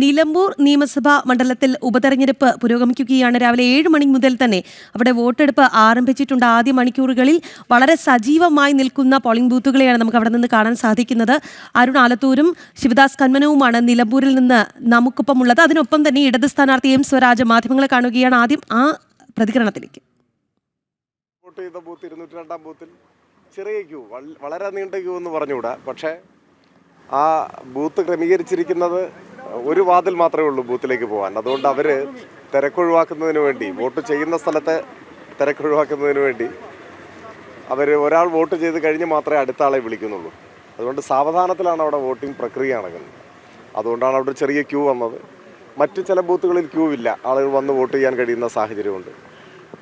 നിലമ്പൂർ നിയമസഭാ മണ്ഡലത്തിൽ ഉപതെരഞ്ഞെടുപ്പ് പുരോഗമിക്കുകയാണ്. രാവിലെ 7 മണി മുതൽ തന്നെ അവിടെ വോട്ടെടുപ്പ് ആരംഭിച്ചിട്ടുണ്ട്. ആദ്യ മണിക്കൂറുകളിൽ വളരെ സജീവമായി നിൽക്കുന്ന പോളിംഗ് ബൂത്തുകളെയാണ് നമുക്ക് അവിടെ നിന്ന് കാണാൻ സാധിക്കുന്നത്. അരുൺ ആലത്തൂരും ശിവദാസ് കന്മനവുമാണ് നിലമ്പൂരിൽ നിന്ന് നമുക്കൊപ്പം ഉള്ളത്. അതിനൊപ്പം തന്നെ ഇടത് സ്ഥാനാർത്ഥി എം സ്വരാജ് മാധ്യമങ്ങളെ കാണുകയാണ്. ആദ്യം ആ പ്രതികരണത്തിലേക്ക്. വോട്ട് ചെയ്ത ബൂത്ത് 202-ാം ബൂത്തിൽ ചെറിയ ക്യൂ, വളരെ നീണ്ട ക്യൂ എന്ന് പറഞ്ഞുകൂടാ. പക്ഷേ ആ ബൂത്ത് ക്രമീകരിച്ചിരിക്കുന്നത് ഒരു വാതിൽ മാത്രമേ ഉള്ളൂ ബൂത്തിലേക്ക് പോകാൻ. അതുകൊണ്ട് അവർ തിരക്കൊഴിവാക്കുന്നതിന് വേണ്ടി, വോട്ട് ചെയ്യുന്ന സ്ഥലത്തെ തിരക്കൊഴിവാക്കുന്നതിന് വേണ്ടി ഒരാൾ വോട്ട് ചെയ്ത് കഴിഞ്ഞ് മാത്രമേ അടുത്ത ആളെ വിളിക്കുന്നുള്ളൂ. അതുകൊണ്ട് സാവധാനത്തിലാണ് അവിടെ വോട്ടിംഗ് പ്രക്രിയ നടക്കുന്നത്. അതുകൊണ്ടാണ് അവിടെ ചെറിയ ക്യൂ വന്നത്. മറ്റ് ചില ബൂത്തുകളിൽ ക്യൂ ഇല്ല, ആളുകൾ വന്ന് വോട്ട് ചെയ്യാൻ കഴിയുന്ന സാഹചര്യമുണ്ട്.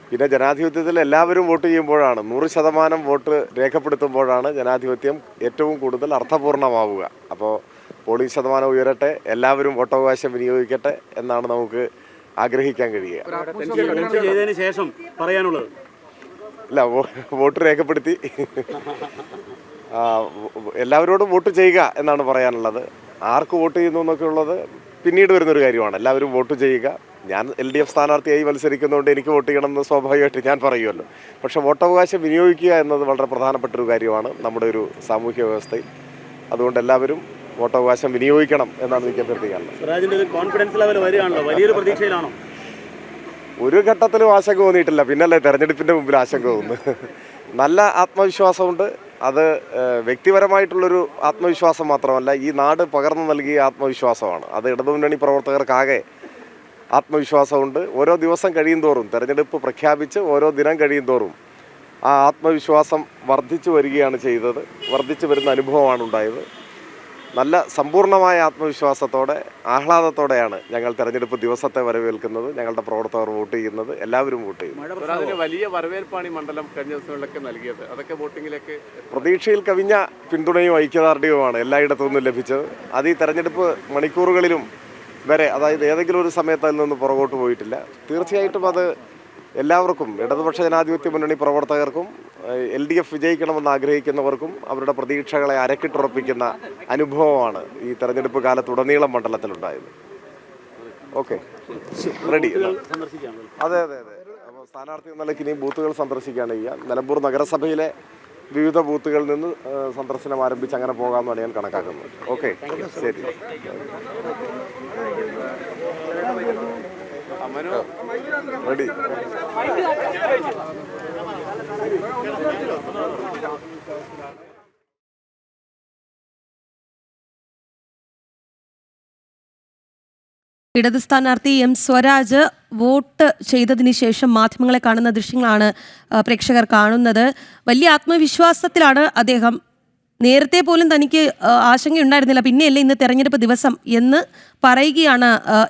പിന്നെ ജനാധിപത്യത്തിൽ എല്ലാവരും വോട്ട് ചെയ്യുമ്പോഴാണ്, 100% വോട്ട് രേഖപ്പെടുത്തുമ്പോഴാണ് ജനാധിപത്യം ഏറ്റവും കൂടുതൽ അർത്ഥപൂർണ്ണമാവുക. അപ്പോൾ പോളിംഗ് ശതമാനം ഉയരട്ടെ, എല്ലാവരും വോട്ടവകാശം വിനിയോഗിക്കട്ടെ എന്നാണ് നമുക്ക് ആഗ്രഹിക്കാൻ കഴിയുക. ഇല്ല, വോട്ട് രേഖപ്പെടുത്തി എല്ലാവരോടും വോട്ട് ചെയ്യുക എന്നാണ് പറയാനുള്ളത്. ആർക്ക് വോട്ട് ചെയ്യുന്നു എന്നൊക്കെ ഉള്ളത് പിന്നീട് വരുന്നൊരു കാര്യമാണ്. എല്ലാവരും വോട്ട് ചെയ്യുക. ഞാൻ LDF സ്ഥാനാർത്ഥിയായി മത്സരിക്കുന്നതുകൊണ്ട് എനിക്ക് വോട്ട് ചെയ്യണമെന്ന് സ്വാഭാവികമായിട്ട് ഞാൻ പറയുമല്ലോ. പക്ഷേ വോട്ടവകാശം വിനിയോഗിക്കുക എന്നത് വളരെ പ്രധാനപ്പെട്ടൊരു കാര്യമാണ് നമ്മുടെ ഒരു സാമൂഹ്യ വ്യവസ്ഥയിൽ. അതുകൊണ്ട് എല്ലാവരും വോട്ടവകാശം വിനിയോഗിക്കണം എന്നാണ് എനിക്ക് അഭ്യർത്ഥിക്കാനുള്ളത്. കോൺഫിഡൻസ് ലെവൽ വരികയാണല്ലോ, വലിയൊരു പ്രതീക്ഷയിലാണോ? ഒരു ഘട്ടത്തിലും ആശങ്ക തോന്നിയിട്ടില്ല, പിന്നല്ലേ തെരഞ്ഞെടുപ്പിൻ്റെ മുമ്പിൽ ആശങ്ക തോന്നുന്നു. നല്ല ആത്മവിശ്വാസമുണ്ട്. അത് വ്യക്തിപരമായിട്ടുള്ളൊരു ആത്മവിശ്വാസം മാത്രമല്ല, ഈ നാട് പകർന്നു നൽകിയ ആത്മവിശ്വാസമാണ്. അത് ഇടതുമുന്നണി പ്രവർത്തകർക്കാകെ ആത്മവിശ്വാസമുണ്ട്. ഓരോ ദിവസം കഴിയും തോറും, തെരഞ്ഞെടുപ്പ് പ്രഖ്യാപിച്ച് ഓരോ ദിനം കഴിയും തോറും ആ ആത്മവിശ്വാസം വർദ്ധിച്ചു വരികയാണ് ചെയ്തത്. വർദ്ധിച്ചു വരുന്ന അനുഭവമാണ് ഉണ്ടായത്. നല്ല സമ്പൂർണ്ണമായ ആത്മവിശ്വാസത്തോടെ, ആഹ്ലാദത്തോടെയാണ് ഞങ്ങൾ തെരഞ്ഞെടുപ്പ് ദിവസത്തെ വരവേൽക്കുന്നത്. ഞങ്ങളുടെ പ്രവർത്തകർ വോട്ട് ചെയ്യുന്നത്, എല്ലാവരും വോട്ട് ചെയ്യുന്നു. വലിയ വരവേൽപ്പാണ് ഈ മണ്ഡലം കഴിഞ്ഞ ദിവസങ്ങളിലൊക്കെ നൽകിയത്. അതൊക്കെ വോട്ടിങ്ങിലേക്ക് പ്രതീക്ഷയിൽ കവിഞ്ഞ പിന്തുണയും ഐക്യദാർഢ്യവുമാണ് എല്ലായിടത്തു നിന്നും ലഭിച്ചത്. അത് ഈ തെരഞ്ഞെടുപ്പ് മണിക്കൂറുകളിലും വരെ, അതായത് ഏതെങ്കിലും ഒരു സമയത്ത് അതിൽ നിന്ന് പുറകോട്ട് പോയിട്ടില്ല. തീർച്ചയായിട്ടും അത് എല്ലാവർക്കും, ഇടതുപക്ഷ ജനാധിപത്യ മുന്നണി പ്രവർത്തകർക്കും LDF വിജയിക്കണമെന്ന് ആഗ്രഹിക്കുന്നവർക്കും അവരുടെ പ്രതീക്ഷകളെ അരക്കിട്ടുറപ്പിക്കുന്ന അനുഭവമാണ് ഈ തെരഞ്ഞെടുപ്പ് കാലത്തുടനീളം മണ്ഡലത്തിലുണ്ടായത്. Okay, ready. അതെ അതെ അതെ. അപ്പോൾ സ്ഥാനാർത്ഥി എന്ന നിലയ്ക്ക് ഇനി ബൂത്തുകൾ സന്ദർശിക്കുകയാണ് ചെയ്യുക. നിലമ്പൂർ നഗരസഭയിലെ വിവിധ ബൂത്തുകളിൽ നിന്ന് സന്ദർശനം ആരംഭിച്ച് അങ്ങനെ പോകാമെന്നാണ് ഞാൻ കണക്കാക്കുന്നത്. ഓക്കെ, ശരി. റെഡി. ഇടത് സ്ഥാനാർത്ഥി എം സ്വരാജ് വോട്ട് ചെയ്തതിന് ശേഷം മാധ്യമങ്ങളെ കാണുന്ന ദൃശ്യങ്ങളാണ് പ്രേക്ഷകർ കാണുന്നത്. വലിയ ആത്മവിശ്വാസത്തിലാണ് അദ്ദേഹം. നേരത്തെ പോലും തനിക്ക് ആശങ്കയുണ്ടായിരുന്നില്ല, പിന്നെയല്ലേ ഇന്ന് തെരഞ്ഞെടുപ്പ് ദിവസം എന്ന് പറയുകയാണ്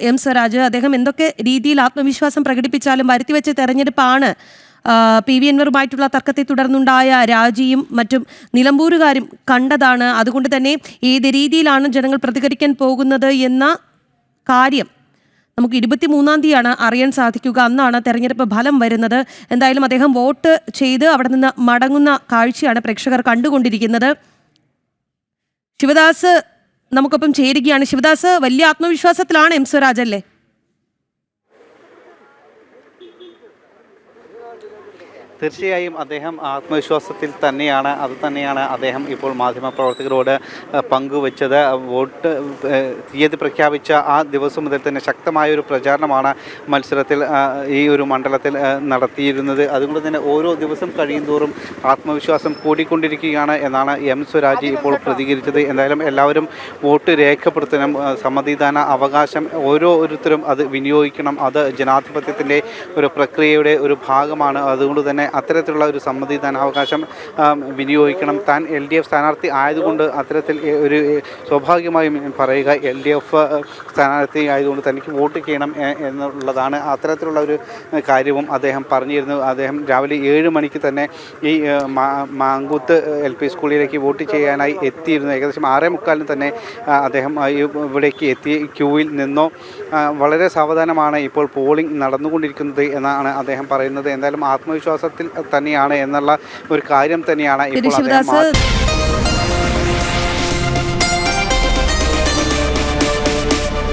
എം സ്വരാജ്. അദ്ദേഹം എന്തൊക്കെ രീതിയിൽ ആത്മവിശ്വാസം പ്രകടിപ്പിച്ചാലും വരുത്തിവെച്ച തെരഞ്ഞെടുപ്പാണ്. PV അൻവറുമായിട്ടുള്ള തർക്കത്തെ തുടർന്നുണ്ടായ രാജിയും മറ്റും നിലമ്പൂരുകാരും കണ്ടതാണ്. അതുകൊണ്ട് തന്നെ ഏത് രീതിയിലാണ് ജനങ്ങൾ പ്രതികരിക്കാൻ പോകുന്നത് എന്ന കാര്യം നമുക്ക് 23-ാം തീയതിയാണ് അറിയാൻ സാധിക്കുക. അന്നാണ് തെരഞ്ഞെടുപ്പ് ഫലം വരുന്നത്. എന്തായാലും അദ്ദേഹം വോട്ട് ചെയ്ത് അവിടെ നിന്ന് മടങ്ങുന്ന കാഴ്ചയാണ് പ്രേക്ഷകർ കണ്ടുകൊണ്ടിരിക്കുന്നത്. ശിവദാസ് നമുക്കൊപ്പം ചേരുകയാണ്. ശിവദാസ്, വലിയ ആത്മവിശ്വാസത്തിലാണ് എം സ്വരാജ് അല്ലേ? തീർച്ചയായും അദ്ദേഹം ആത്മവിശ്വാസത്തിൽ തന്നെയാണ്. അതുതന്നെയാണ് അദ്ദേഹം ഇപ്പോൾ മാധ്യമപ്രവർത്തകരോട് പങ്കുവച്ചത്. വോട്ട് തീയതി പ്രഖ്യാപിച്ച ആ ദിവസം മുതൽ തന്നെ ശക്തമായൊരു പ്രചാരണമാണ് മത്സരത്തിൽ ഈ ഒരു മണ്ഡലത്തിൽ നടത്തിയിരുന്നത്. അതുകൊണ്ട് തന്നെ ഓരോ ദിവസം കഴിയുന്തോറും ആത്മവിശ്വാസം കൂടിക്കൊണ്ടിരിക്കുകയാണ് എന്നാണ് എം സ്വരാജ് ഇപ്പോൾ പ്രതികരിച്ചത്. എന്തായാലും എല്ലാവരും വോട്ട് രേഖപ്പെടുത്തണം. സമ്മതിദാന അവകാശം ഓരോരുത്തരും അത് വിനിയോഗിക്കണം. അത് ജനാധിപത്യത്തിൻ്റെ ഒരു പ്രക്രിയയുടെ ഒരു ഭാഗമാണ്. അതുകൊണ്ട് തന്നെ അത്തരത്തിലുള്ള ഒരു സമ്മതിദാനാവകാശം വിനിയോഗിക്കണം. താൻ LDF സ്ഥാനാർത്ഥി ആയതുകൊണ്ട് അത്തരത്തിൽ ഒരു സ്വാഭാവികമായും പറയുക, LDF സ്ഥാനാർത്ഥി ആയതുകൊണ്ട് തനിക്ക് വോട്ട് ചെയ്യണം എന്നുള്ളതാണ്. അത്തരത്തിലുള്ള ഒരു കാര്യവും അദ്ദേഹം പറഞ്ഞിരുന്നു. അദ്ദേഹം രാവിലെ 7 മണിക്ക് തന്നെ ഈ മാങ്കൂത്ത് LP സ്കൂളിലേക്ക് വോട്ട് ചെയ്യാനായി എത്തിയിരുന്നു. ഏകദേശം 6:45 തന്നെ അദ്ദേഹം ഇവിടേക്ക് എത്തി. ക്യൂവിൽ നിന്നോ വളരെ സാവധാനമാണ് ഇപ്പോൾ പോളിംഗ് നടന്നുകൊണ്ടിരിക്കുന്നത് എന്നാണ് അദ്ദേഹം പറയുന്നത്. എന്തായാലും ആത്മവിശ്വാസത്തിൽ തന്നെയാണ് എന്നുള്ള ഒരു കാര്യം തന്നെയാണ് ഇപ്പോൾ